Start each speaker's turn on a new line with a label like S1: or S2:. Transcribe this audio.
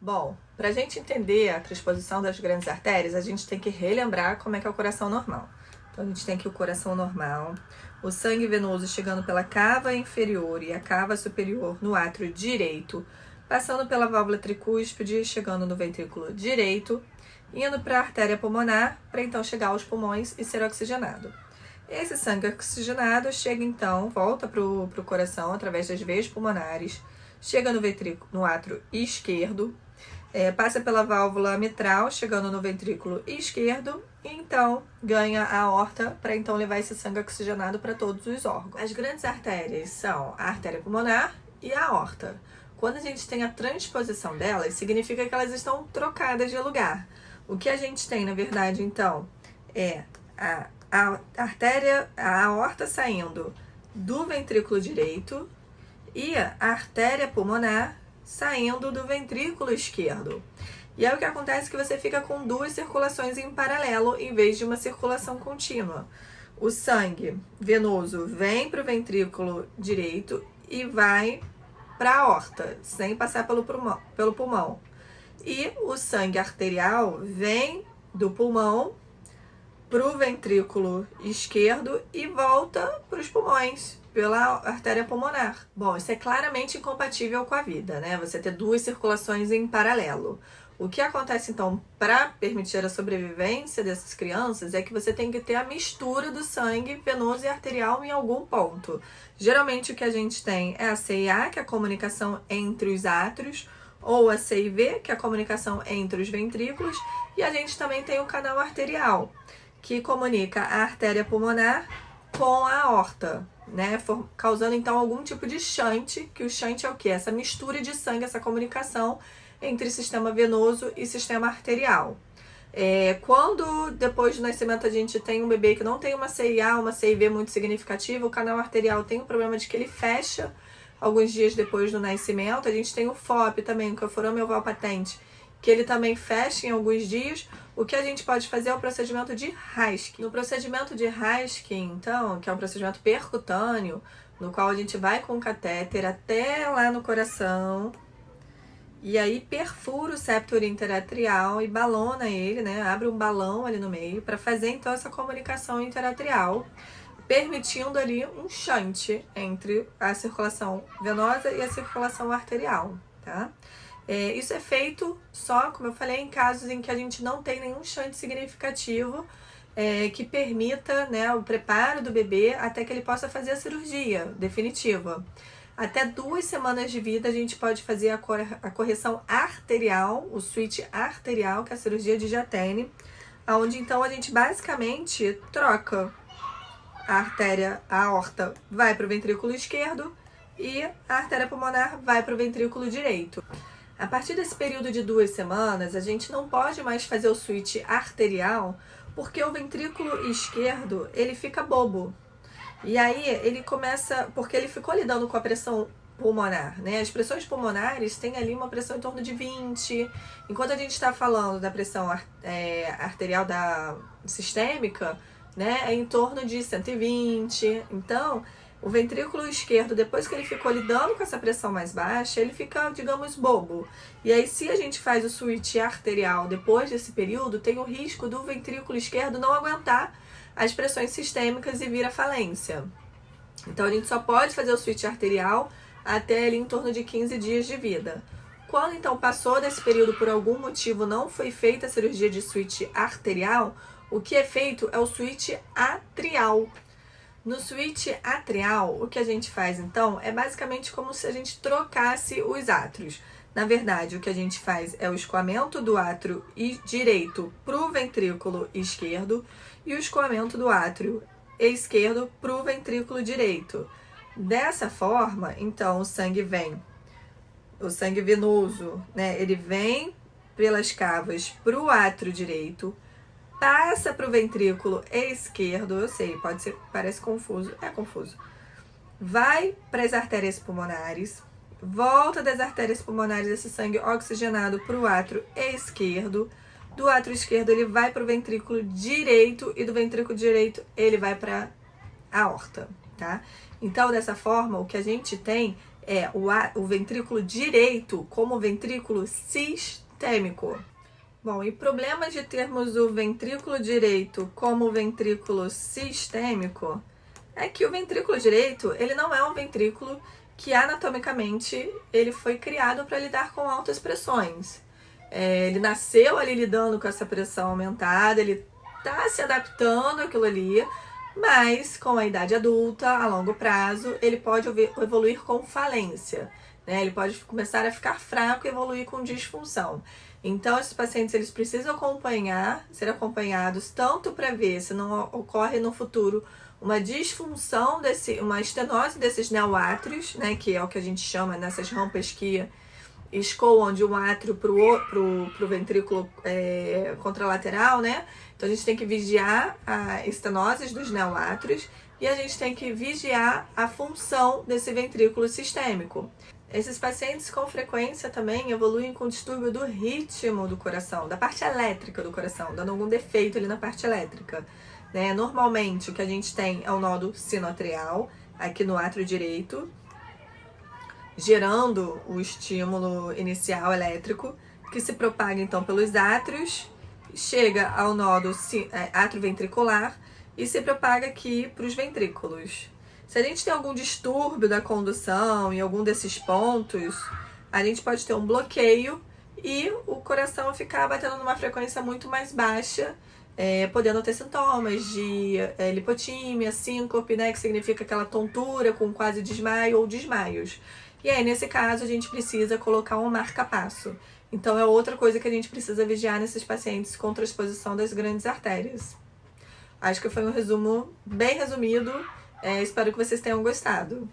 S1: Bom, para a gente entender a transposição das grandes artérias, a gente tem que relembrar como é que é o coração normal. Então, a gente tem aqui o coração normal, o sangue venoso chegando pela cava inferior e a cava superior no átrio direito, passando pela válvula tricúspide, chegando no ventrículo direito, indo para a artéria pulmonar, para então chegar aos pulmões e ser oxigenado. Esse sangue oxigenado chega então, volta para o coração através das veias pulmonares, chega no ventrículo, no átrio esquerdo, passa pela válvula mitral, chegando no ventrículo esquerdo, e então ganha a aorta para então levar esse sangue oxigenado para todos os órgãos. As grandes artérias são a artéria pulmonar e a aorta. Quando a gente tem a transposição delas, significa que elas estão trocadas de lugar. O que a gente tem, na verdade, então, é a artéria, a aorta saindo do ventrículo direito e a artéria pulmonar saindo do ventrículo esquerdo. E aí o que acontece é que você fica com duas circulações em paralelo em vez de uma circulação contínua. O sangue venoso vem para o ventrículo direito e vai para a aorta, sem passar pelo pulmão. E o sangue arterial vem do pulmão para o ventrículo esquerdo e volta para os pulmões, pela artéria pulmonar. Bom, isso é claramente incompatível com a vida, né? Você ter duas circulações em paralelo. O que acontece, então, para permitir a sobrevivência dessas crianças é que você tem que ter a mistura do sangue venoso e arterial em algum ponto. Geralmente, o que a gente tem é a CIA, que é a comunicação entre os átrios, ou a CIV, que é a comunicação entre os ventrículos, e a gente também tem o canal arterial, que comunica a artéria pulmonar com a aorta, né? Causando então algum tipo de shunt, que o shunt é o quê? Essa mistura de sangue, essa comunicação entre sistema venoso e sistema arterial. Quando depois do nascimento a gente tem um bebê que não tem uma CIA, uma CIV muito significativa, o canal arterial tem o problema de que ele fecha alguns dias depois do nascimento. A gente tem o FOP também, que é o forame oval patente, que ele também fecha em alguns dias. O que a gente pode fazer é o procedimento de Haskell. No procedimento de Haskell, então, que é um procedimento percutâneo, no qual a gente vai com o catéter até lá no coração, e aí perfura o septo interatrial e balona ele, né? Abre um balão ali no meio para fazer então essa comunicação interatrial, permitindo ali um shunt entre a circulação venosa e a circulação arterial, tá? Isso é feito só, como eu falei, em casos em que a gente não tem nenhum shunt significativo que permita, né, o preparo do bebê até que ele possa fazer a cirurgia definitiva. Até 2 semanas de vida a gente pode fazer a correção arterial, o switch arterial, que é a cirurgia de Jatene, onde então a gente basicamente troca a artéria, a aorta vai para o ventrículo esquerdo e a artéria pulmonar vai para o ventrículo direito. A partir desse período de 2 semanas, a gente não pode mais fazer o switch arterial, porque o ventrículo esquerdo, ele fica bobo. E aí ele começa, porque ele ficou lidando com a pressão pulmonar, né? As pressões pulmonares têm ali uma pressão em torno de 20, enquanto a gente está falando da pressão arterial sistêmica, né, é em torno de 120. Então, o ventrículo esquerdo, depois que ele ficou lidando com essa pressão mais baixa, ele fica, digamos, bobo. E aí, se a gente faz o switch arterial depois desse período, tem o risco do ventrículo esquerdo não aguentar as pressões sistêmicas e vir à falência. Então, a gente só pode fazer o switch arterial até ali em torno de 15 dias de vida. Quando, então, passou desse período, por algum motivo, não foi feita a cirurgia de switch arterial, o que é feito é o switch atrial. No switch atrial, o que a gente faz então é basicamente como se a gente trocasse os átrios. Na verdade, o que a gente faz é o escoamento do átrio direito para o ventrículo esquerdo e o escoamento do átrio esquerdo para o ventrículo direito. Dessa forma, então, o sangue venoso, né, ele vem pelas cavas para o átrio direito, passa para o ventrículo esquerdo, eu sei, parece confuso, é confuso. Vai para as artérias pulmonares, volta das artérias pulmonares esse sangue oxigenado para o átrio esquerdo. Do átrio esquerdo ele vai para o ventrículo direito e do ventrículo direito ele vai para a aorta, tá? Então, dessa forma, o que a gente tem é o ventrículo direito como ventrículo sistêmico. Bom, e problemas de termos o ventrículo direito como ventrículo sistêmico é que o ventrículo direito, ele não é um ventrículo que anatomicamente ele foi criado para lidar com altas pressões. Ele nasceu ali lidando com essa pressão aumentada, ele está se adaptando àquilo ali, mas com a idade adulta, a longo prazo, ele pode evoluir com falência, né? Ele pode começar a ficar fraco e evoluir com disfunção. Então, esses pacientes eles precisam ser acompanhados tanto para ver se não ocorre no futuro uma disfunção, uma estenose desses neoátrios, né? Que é o que a gente chama nessas rampas que escoam de um átrio pro ventrículo contralateral, né? Então a gente tem que vigiar a estenose dos neoátrios e a gente tem que vigiar a função desse ventrículo sistêmico. Esses pacientes com frequência também evoluem com distúrbio do ritmo do coração, da parte elétrica do coração, dando algum defeito ali na parte elétrica, né? Normalmente o que a gente tem é o nódo sinoatrial, aqui no átrio direito, gerando o estímulo inicial elétrico, que se propaga então pelos átrios, chega ao nódo atrioventricular e se propaga aqui para os ventrículos. Se a gente tem algum distúrbio da condução em algum desses pontos, a gente pode ter um bloqueio e o coração ficar batendo numa frequência muito mais baixa, podendo ter sintomas de lipotímia, síncope, né, que significa aquela tontura com quase desmaio ou desmaios. E aí, nesse caso, a gente precisa colocar um marca-passo. Então, é outra coisa que a gente precisa vigiar nesses pacientes com transposição das grandes artérias. Acho que foi um resumo bem resumido. Espero que vocês tenham gostado.